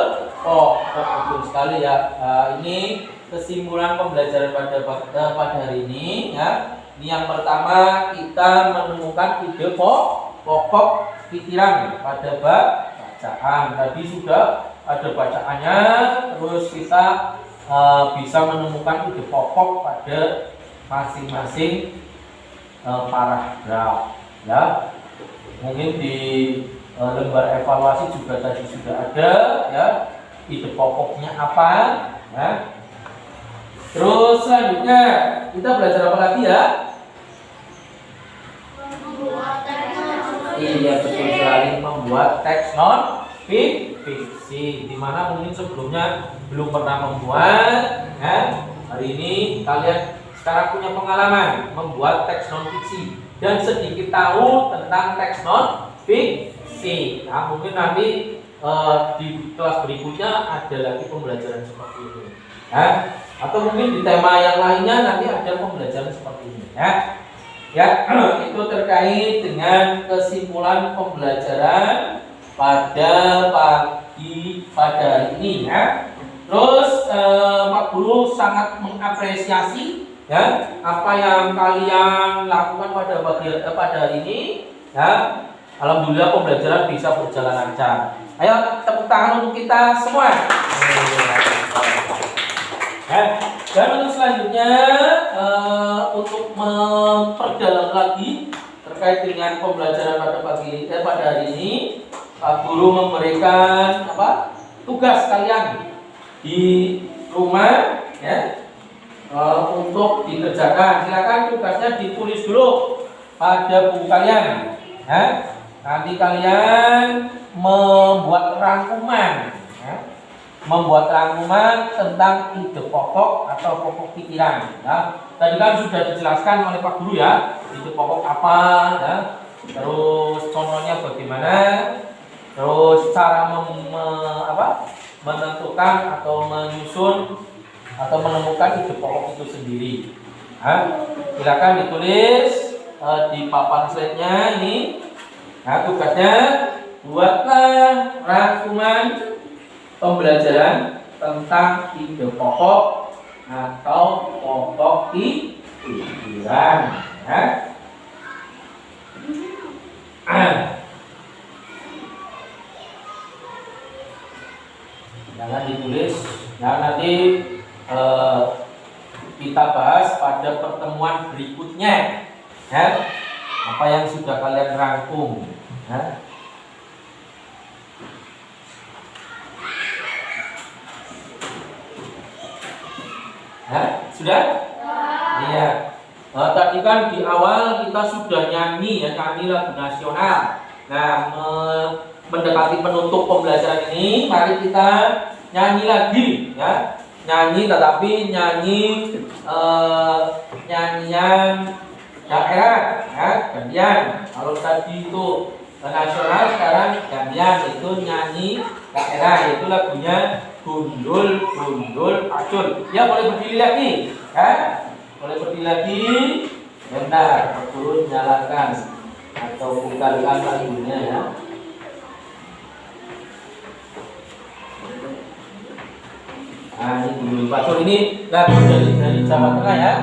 A: Betul sekali ya. Ini kesimpulan pembelajaran pada hari ini ya. Ini yang pertama, kita menemukan ide pokok pikiran pada bab bacaan. Tadi sudah ada bacaannya, terus kita bisa menemukan ide pokok pada masing-masing paragraf ya. Mungkin di lembar evaluasi juga tadi sudah ada ya ide pokoknya apa ya. Terus selanjutnya kita belajar apa lagi ya? Iya betul sekali, membuat teks non fiksi. Dimana mungkin sebelumnya belum pernah membuat ya. Hari ini kalian sekarang punya pengalaman membuat teks non fiksi dan sedikit tahu tentang teks non fiksi. Nah, mungkin nanti di kelas berikutnya ada lagi pembelajaran seperti itu ya. Atau mungkin di tema yang lainnya nanti ada pembelajaran seperti ini ya. Ya, itu terkait dengan kesimpulan pembelajaran pada hari ini ya. Terus Pak Guru sangat mengapresiasi ya apa yang kalian lakukan pada hari ini ya. Alhamdulillah pembelajaran bisa berjalan lancar. Ayo tepuk tangan untuk kita semua. Dan untuk selanjutnya untuk memperdalam lagi terkait dengan pembelajaran pada hari ini, Pak Guru memberikan tugas kalian di rumah ya untuk dikerjakan. Silakan tugasnya ditulis dulu pada buku kalian ya. Nanti kalian membuat rangkuman ya. Membuat rangkuman tentang ide pokok atau pokok pikiran ya. Tadi kan sudah dijelaskan oleh Pak Guru ya, ide pokok apa ya, terus contohnya bagaimana, terus cara menentukan atau menyusun atau menemukan ide pokok itu sendiri ya. Silakan ditulis di papan slide-nya ini. Nah, tugasnya buatlah rangkuman pembelajaran tentang ide pokok atau pokok pikiran ya. Jangan ditulis ya, nanti kita bahas pada pertemuan berikutnya ya, apa yang sudah kalian rangkum ya. Sudah? Iya. Tadi kan di awal kita sudah nyanyi ya, nyanyi lagu nasional. Nah, mendekati penutup pembelajaran ini, mari kita nyanyi lagi ya. Nyanyi tetapi nyanyi nyanyian daerah ya, gantian. Kalau tadi itu nasional, sekarang gantian itu nyanyi daerah, yaitu lagunya Gundul Gundul Pacul. Ya, boleh berdiri lagi ya. Boleh berdiri lagi. Benar, turun nyalakan atau putarkan lagunya ya. Nah, ini Gundul Pacul, ini lagu dari Jawa Tengah ya.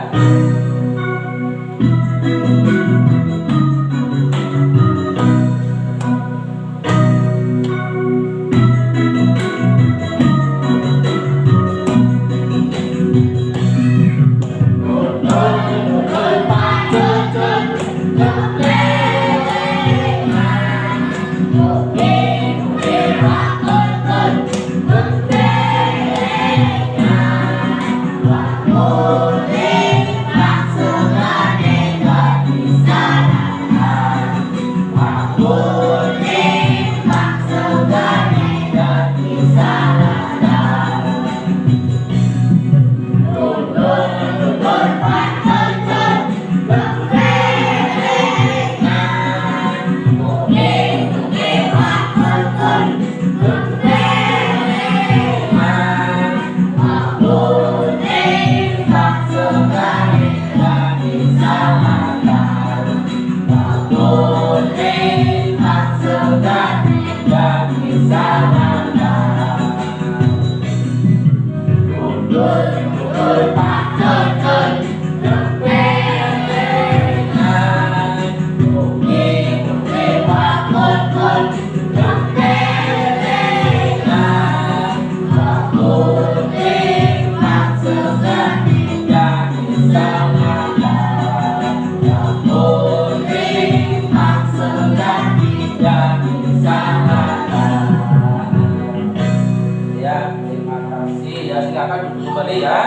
A: Silakan duduk kembali ya.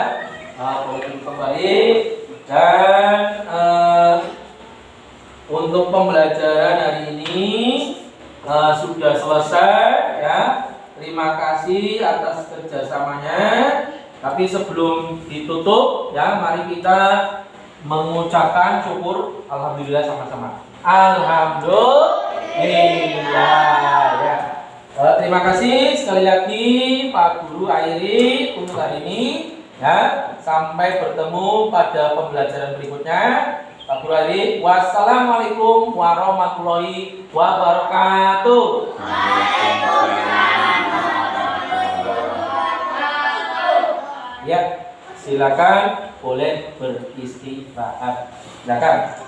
A: Boleh duduk kembali. Dan untuk pembelajaran hari ini sudah selesai ya. Terima kasih atas kerjasamanya. Tapi sebelum ditutup ya, mari kita mengucapkan syukur alhamdulillah sama-sama. Alhamdulillah ya. Terima kasih sekali lagi Pak Guru Airi untuk hari ini ya. Sampai bertemu pada pembelajaran berikutnya. Pak Guru Airi, wassalamualaikum warahmatullahi wabarakatuh. Ya, silakan boleh beristirahat. Silakan.